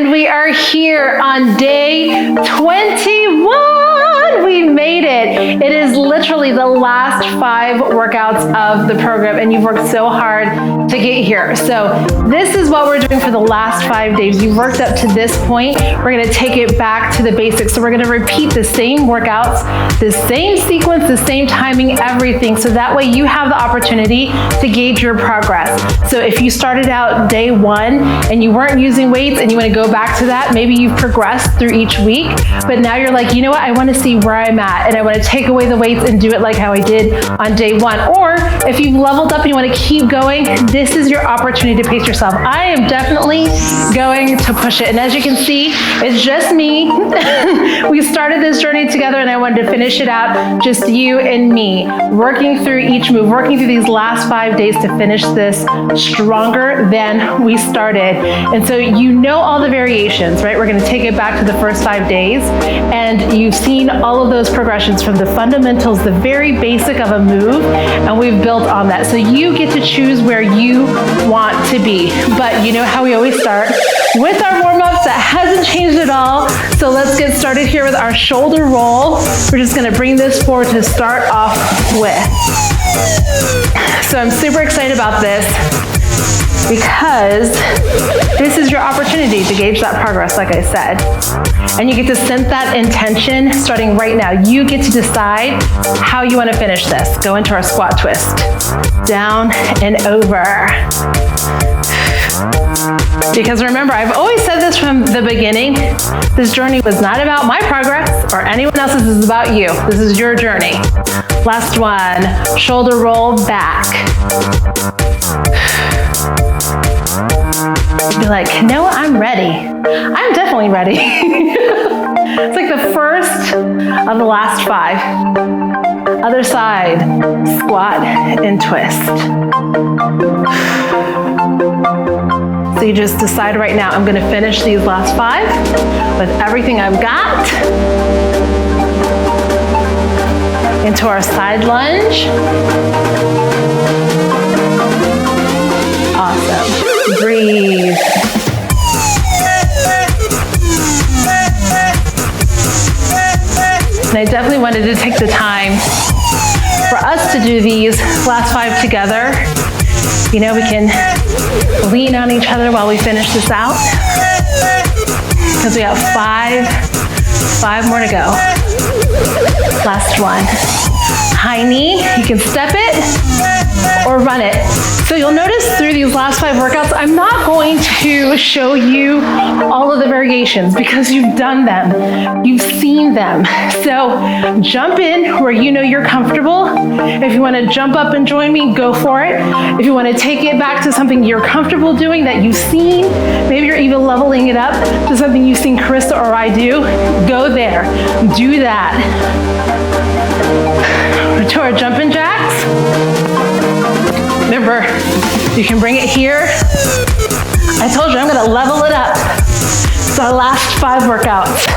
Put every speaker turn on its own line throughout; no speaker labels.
And we are here on day 21. We made it. It is literally the last 5 workouts of the program, and you've worked so hard to get here. So this is what we're doing for the last 5 days. You've worked up to this point. We're going to take it back to the basics. So we're going to repeat the same workouts, the same sequence, the same timing, everything. So that way you have the opportunity to gauge your progress. So if you started out day 1 and you weren't using weights and you want to go back to that, maybe you've progressed through each week, but now you're like, you know what, I want to see where I'm at, and I want to take away the weights and do it like how I did on day 1. Or if you've leveled up and you want to keep going, this is your opportunity to pace yourself. I am definitely going to push it. And as you can see, it's just me. We started this journey together, and I wanted to finish it out, just you and me, working through each move, working through these last 5 days to finish this stronger than we started. And so you know all the variations, right? We're going to take it back to the first 5 days, and you've seen all of those progressions from the fundamentals, the very basic of a move, and we've built on that. So you get to choose where you want to be. But you know how we always start with our warm-ups. That hasn't changed at all. So let's get started here with our shoulder roll. We're just going to bring this forward to start off with. So I'm super excited about this, because this is your opportunity to gauge that progress, like I said. And you get to set that intention starting right now. You get to decide how you want to finish this. Go into our squat twist. Down and over. Because remember, I've always said this from the beginning, this journey was not about my progress or anyone else's, this is about you. This is your journey. Last one, shoulder roll back. Be like, no, I'm ready. I'm definitely ready. It's like the first of the last 5. Other side, squat and twist. So you just decide right now, I'm going to finish these last 5 with everything I've got. Into our side lunge. Awesome. Breathe. And I definitely wanted to take the time for us to do these last 5 together. You know, we can lean on each other while we finish this out, because we have 5 more to go. Last one. High knee, you can step it or run it. So you'll notice through these last 5 workouts, I'm not going to show you all of the variations, because you've done them, you've seen them. So jump in where you know you're comfortable. If you want to jump up and join me, go for it. If you want to take it back to something you're comfortable doing that you've seen, maybe you're even leveling it up to something you've seen Carissa or I do, go there, do that. To our jumping jacks. Remember, you can bring it here. I told you I'm going to level it up. It's our last 5 workouts.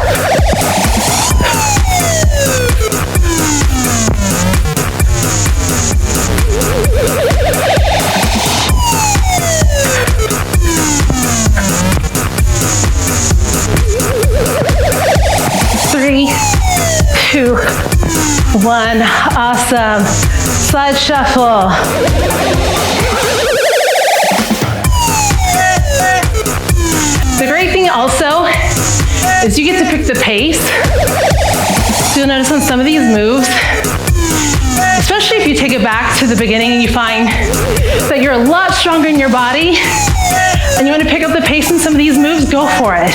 Three, 2, 1. Awesome. Side shuffle. The great thing also is you get to pick the pace. So you'll notice on some of these moves, especially if you take it back to the beginning and you find that you're a lot stronger in your body and you want to pick up the pace in some of these moves, go for it.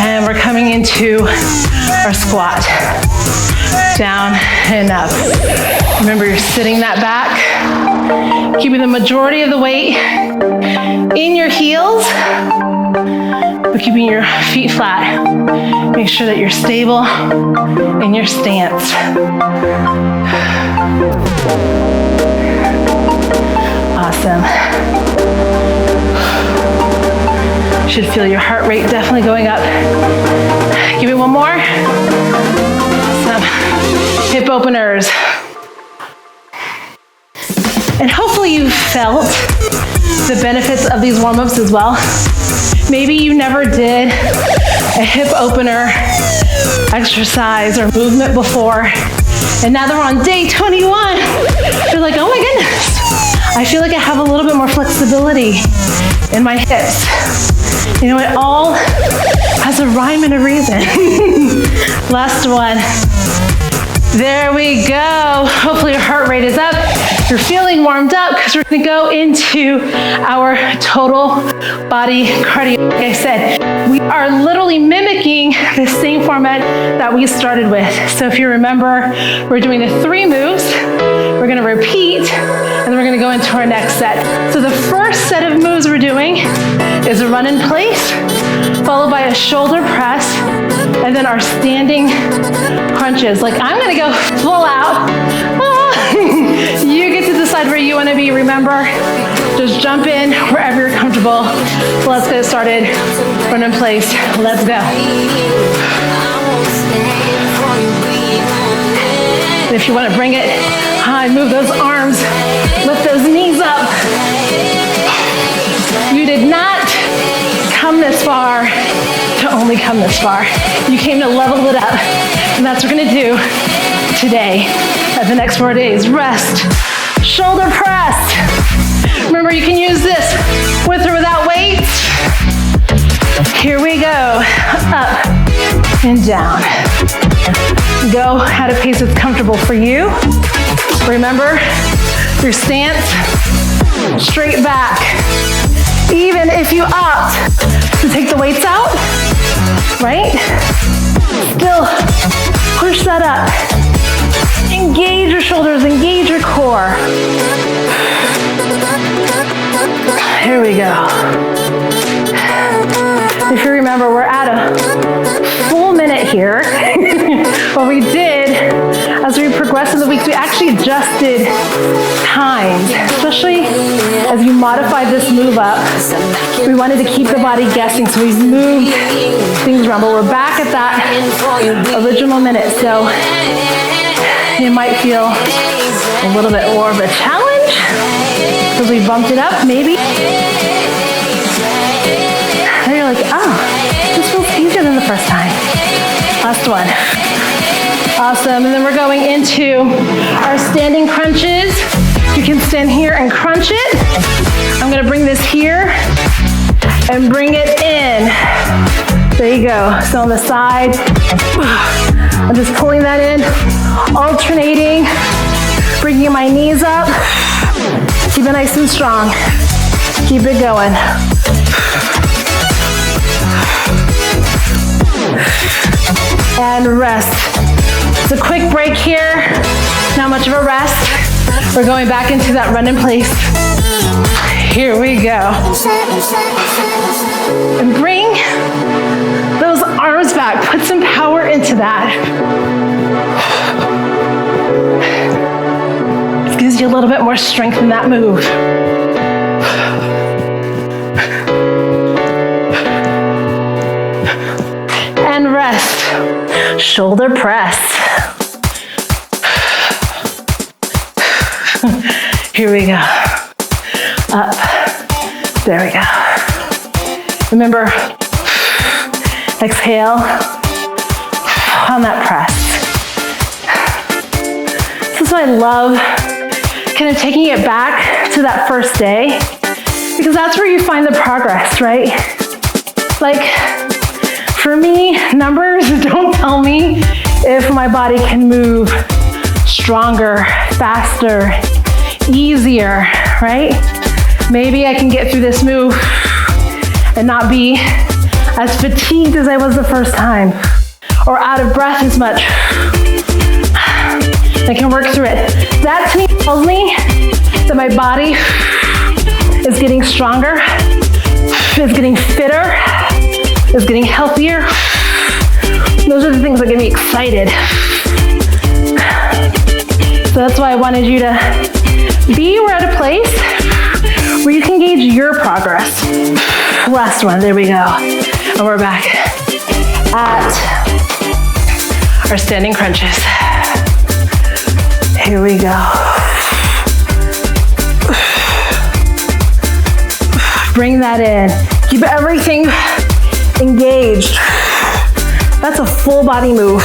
And we're coming into our squat. Down and up. Remember, you're sitting that back, keeping the majority of the weight in your heels, but keeping your feet flat. Make sure that you're stable in your stance. Awesome. Should feel your heart rate definitely going up. Give it one more. Some hip openers. And hopefully you felt the benefits of these warm-ups as well. Maybe you never did a hip opener exercise or movement before, and now they're on day 21. You're like, oh my goodness, I feel like I have a little bit more flexibility in my hips. You know, it all has a rhyme and a reason. Last one. There we go. Hopefully your heart rate is up. You're feeling warmed up because we're gonna go into our total body cardio. Like I said, we are literally mimicking the same format that we started with. So if you remember, we're doing the 3 moves, we're gonna repeat, and then we're gonna go into our next set. So the first set of moves we're doing is a run in place, followed by a shoulder press, and then our standing crunches. Like I'm gonna go full out. You get to decide where you wanna be. Remember, just jump in wherever you're comfortable. Let's get started. Run in place, let's go. And if you wanna bring it high, move those arms, lift those knees up. You did not come this far to only come this far. You came to level it up. And that's what we're gonna do today at the next 4 days. Rest, shoulder press. Remember, you can use this with or without weights. Here we go, up and down. Go at a pace that's comfortable for you. Remember, your stance, straight back. Even if you opt to take the weights out, right? Still push that up. Engage your shoulders, engage your core. Here we go. If you remember, we're at a full minute here. What we did, as we progressed in the weeks, we actually adjusted times, especially as you modified this move up. We wanted to keep the body guessing, so we moved things around, but we're back at that original minute. So it might feel a little bit more of a challenge because we bumped it up, maybe. And you're like, oh, this feels easier than the first time. Last one. Awesome, and then we're going into our standing crunches. You can stand here and crunch it. I'm gonna bring this here and bring it in. There you go. So on the side, I'm just pulling that in, alternating, bringing my knees up. Keep it nice and strong. Keep it going. And rest. It's a quick break here, not much of a rest. We're going back into that run in place. Here we go. And bring those arms back. Put some power into that. It gives you a little bit more strength in that move. And rest. Shoulder press. Here we go. Up. There we go. Remember, exhale on that press. This is what I love, kind of taking it back to that first day, because that's where you find the progress, right? Like, for me, numbers don't tell me if my body can move stronger, faster, easier, right? Maybe I can get through this move and not be as fatigued as I was the first time, or out of breath as much. I can work through it. That to me tells me that my body is getting stronger, is getting fitter, is getting healthier. Those are the things that get me excited. So that's why I wanted you to be at a place where you can gauge your progress. Last one, there we go. And we're back at our standing crunches. Here we go. Bring that in. Keep everything engaged. That's a full body move.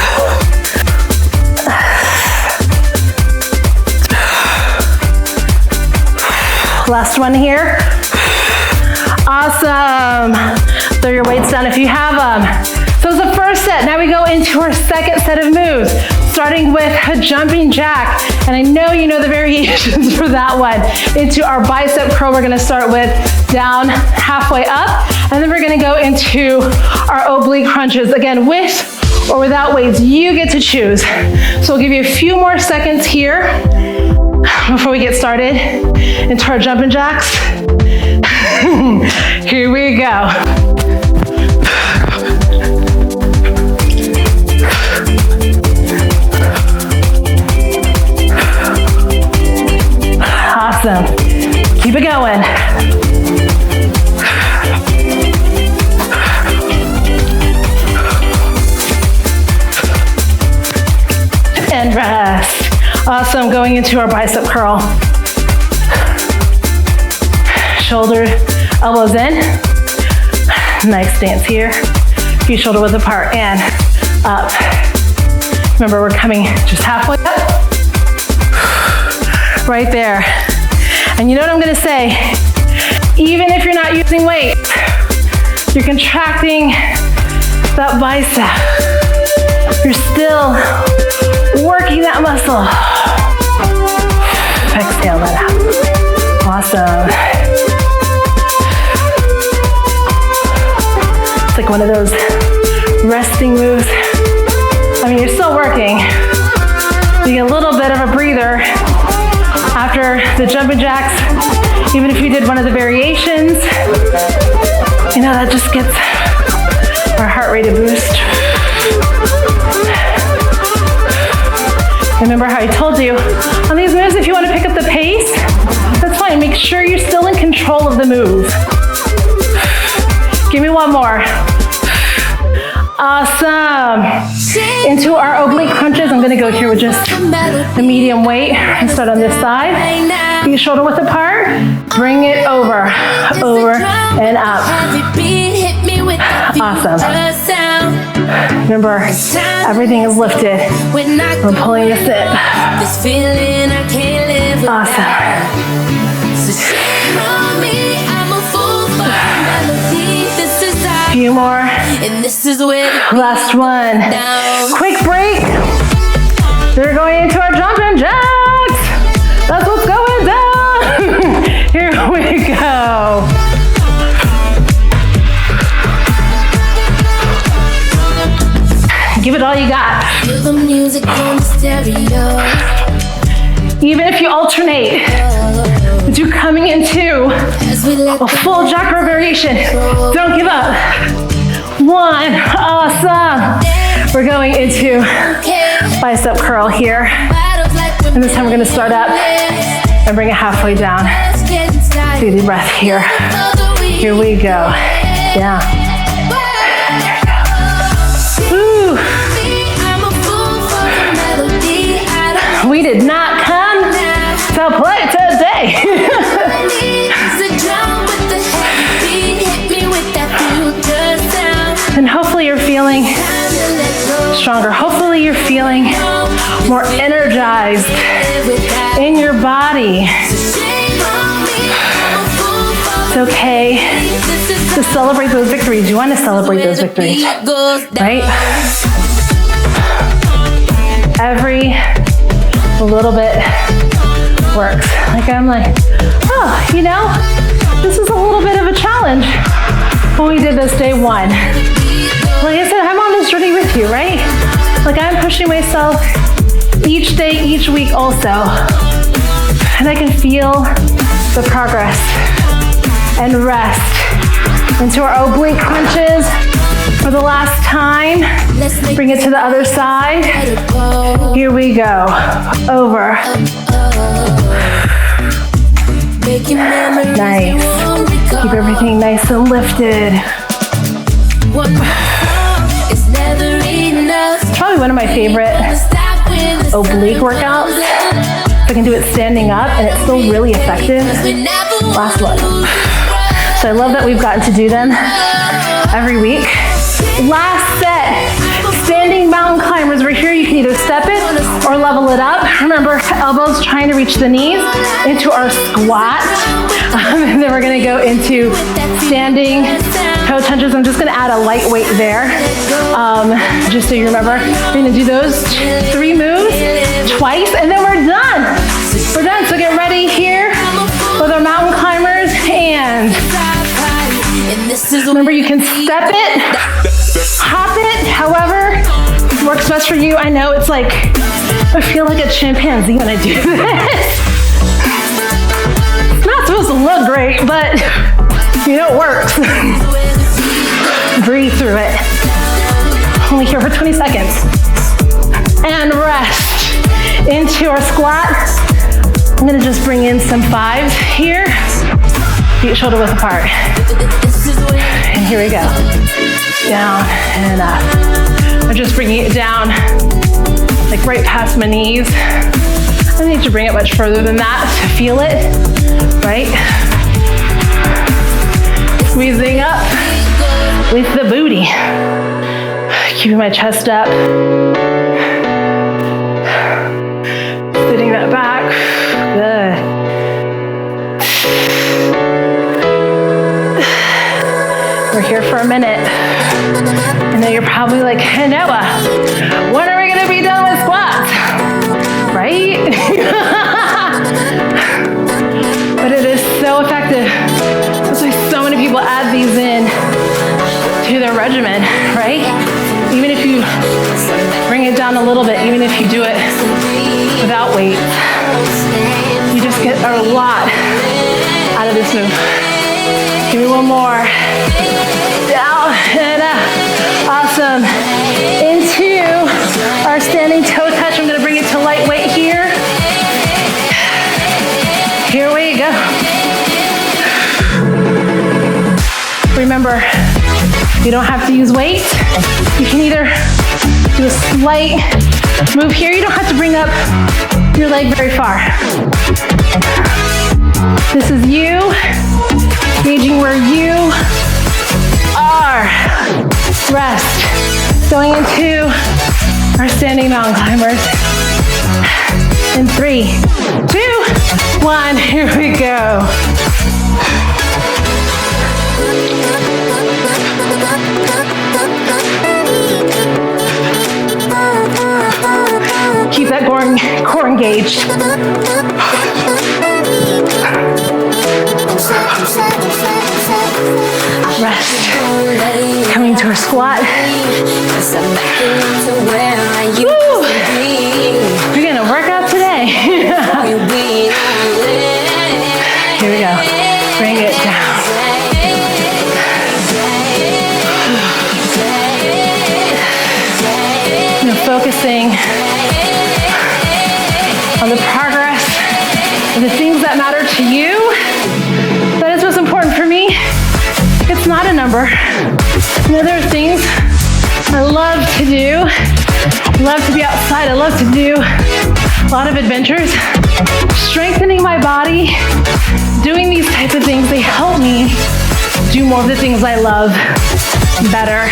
Last one here. Awesome. Throw your weights down if you have them. So it's the first set. Now we go into our second set of moves, starting with a jumping jack. And I know you know the variations for that one. Into our bicep curl, we're gonna start with down, halfway up, and then we're gonna go into our oblique crunches. Again, with or without weights, you get to choose. So we'll give you a few more seconds here before we get started into our jumping jacks. Here we go. Awesome. Keep it going. And rest. Awesome. Going into our bicep curl. Shoulder, elbows in. Nice stance here. Feet shoulder width apart and up. Remember, we're coming just halfway up. Right there. And you know what I'm gonna say? Even if you're not using weights, you're contracting that bicep. You're still working that muscle. Exhale that out. Awesome. It's like one of those resting moves. I mean, you're still working. You get a little bit of a breather after the jumping jacks. Even if you did one of the variations, you know, that just gets our heart rate a boost. Remember how I told you, on these moves, if you want to pick up the pace, that's fine. Make sure you're still in control of the move. Give me one more. Awesome. Into our oblique crunches. I'm gonna go here with just the medium weight. And start on this side. Feet shoulder width apart. Bring it over, over and up. Awesome. Remember, everything is lifted. We're pulling this in. Awesome. Few more. Last one. Quick break. We're going into our jumping jacks. That's what's going down. Here we go. Give it all you got. Feel the music on the stereo. Even if you alternate, but you're coming into a full jack row variation. Don't give up. One, awesome. We're going into bicep curl here. And this time we're gonna start up and bring it halfway down. Take a deep breath here. Here we go. Yeah. Ooh. We did not come to play today. And hopefully you're feeling stronger. Hopefully you're feeling more energized in your body. It's okay to celebrate those victories. You want to celebrate those victories, right? Every little bit works. Like I'm like, oh, you know, this is a little bit of a challenge. When we did this day one. Like I said, I'm on this journey with you, right? Like I'm pushing myself each day, each week also. And I can feel the progress and rest into our oblique crunches for the last time. Bring it to the other side. Here we go. Over. Nice. Keep everything nice and lifted. It's probably one of my favorite oblique workouts. I can do it standing up and it's still really effective. Last one. So I love that we've gotten to do them every week. Last set, standing mountain climbers. We're here, you can either step it or level it up. Remember, elbows trying to reach the knees into our squat. And then we're gonna go into standing toe touches. I'm just gonna add a light weight there, just so you remember. We're gonna do those 3 moves twice, and then we're done. We're done, so get ready here with our mountain climbers. And remember, you can step it, hop it, however works best for you. I know it's like, I feel like a chimpanzee when I do this. It's not supposed to look great, but you know it works. Breathe through it. Only here for 20 seconds. And rest into our squat. I'm gonna just bring in some 5s here. Feet shoulder width apart. And here we go. Down and up. I'm just bringing it down, like right past my knees. I don't need to bring it much further than that to feel it, right? Squeezing up with the booty. Keeping my chest up. Sitting that back. Good. We're here for a minute. I know you're probably like, hey Noah, when are we gonna be done with squats? Right? But it is so effective. That's why so many people add these in to their regimen, right? Even if you bring it down a little bit, even if you do it without weight, you just get a lot out of this move. Give me one more. Down and up. Awesome. Into our standing toe touch. I'm gonna bring it to lightweight here. Here we go. Remember, you don't have to use weight. You can either do a slight move here. You don't have to bring up your leg very far. This is you, gauging where you are. Rest. Going into our standing mountain climbers. In 3, 2, 1, here we go. Keep that core engaged. Rest. Coming to our squat. Woo! We're gonna work out today. Here we go. Bring it down. Focusing on the progress of the things that matter to you. That is what's important for me. It's not a number. You know, there are things I love to do. I love to be outside. I love to do a lot of adventures. Strengthening my body, doing these types of things, they help me do more of the things I love better,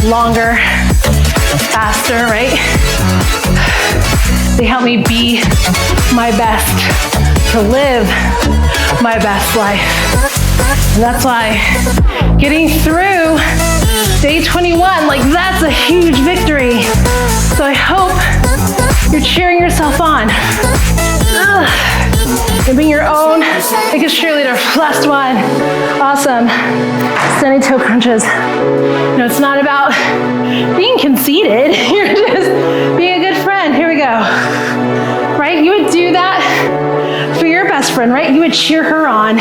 longer, faster, right? They help me be my best, to live my best life. And that's why getting through day 21, like that's a huge victory. So I hope you're cheering yourself on. And being your own biggest cheerleader. Last one. Awesome. Standing toe crunches. No, it's not about being conceited. You're just being a good friend. Here we go. Right? You would do that for your best friend, right? You would cheer her on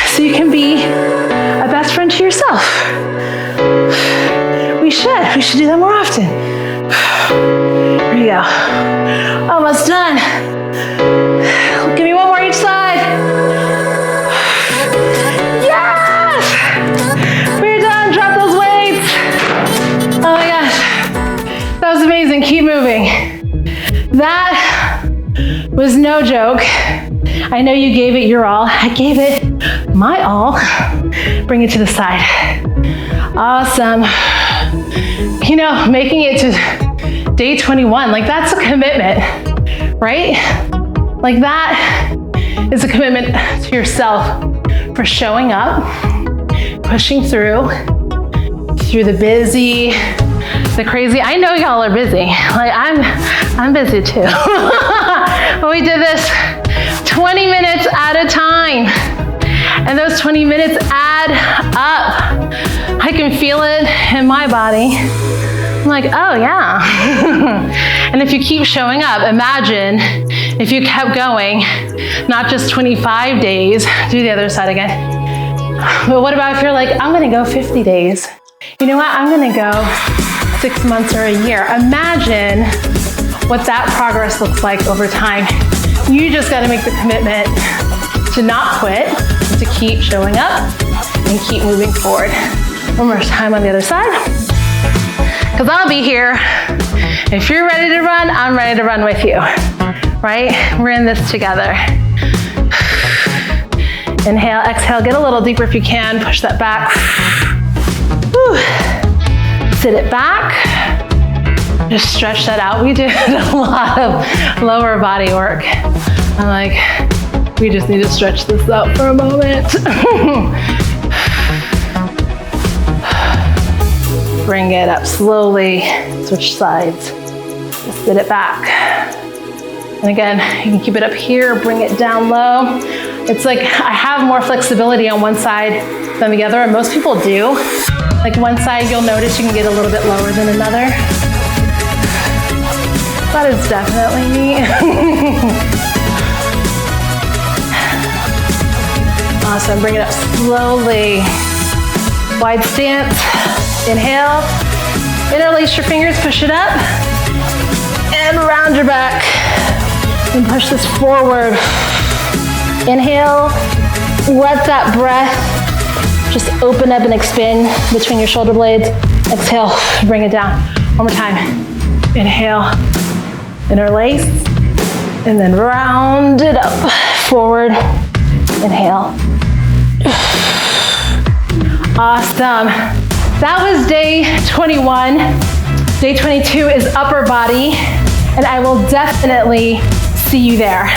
so you can be a best friend to yourself. We should do that more often. Here we go. Almost done. Give me one more each side. Yes! We're done. Drop those weights. Oh my gosh. That was amazing. Keep moving. That was no joke. I know you gave it your all. I gave it my all. Bring it to the side. Awesome. You know, making it to day 21, like that's a commitment, right? Like that is a commitment to yourself for showing up, pushing through the busy, the crazy. I know y'all are busy. Like I'm busy too. But we did this 20 minutes at a time. And those 20 minutes add up. I can feel it in my body. I'm like, oh yeah. And if you keep showing up, imagine if you kept going, not just 25 days, do the other side again. But what about if you're like, I'm gonna go 50 days. You know what, I'm gonna go 6 months or a year. Imagine what that progress looks like over time. You just gotta make the commitment to not quit, to keep showing up and keep moving forward. One more time on the other side. Because I'll be here. If you're ready to run, I'm ready to run with you, right? We're in this together. Inhale, exhale, get a little deeper if you can. Push that back. Whew. Sit it back. Just stretch that out. We did a lot of lower body work. I'm like, we just need to stretch this out for a moment. Bring it up slowly. Switch sides. Just sit it back. And again, you can keep it up here, bring it down low. It's like I have more flexibility on one side than the other, and most people do. Like one side, you'll notice you can get a little bit lower than another. That is definitely me. Awesome, bring it up slowly. Wide stance, inhale. Interlace your fingers, push it up. And round your back. And push this forward. Inhale, let that breath just open up and expand between your shoulder blades. Exhale, bring it down. One more time. Inhale, interlace, and then round it up. Forward, inhale. Awesome. That was day 21. Day 22 is upper body, and I will definitely see you there.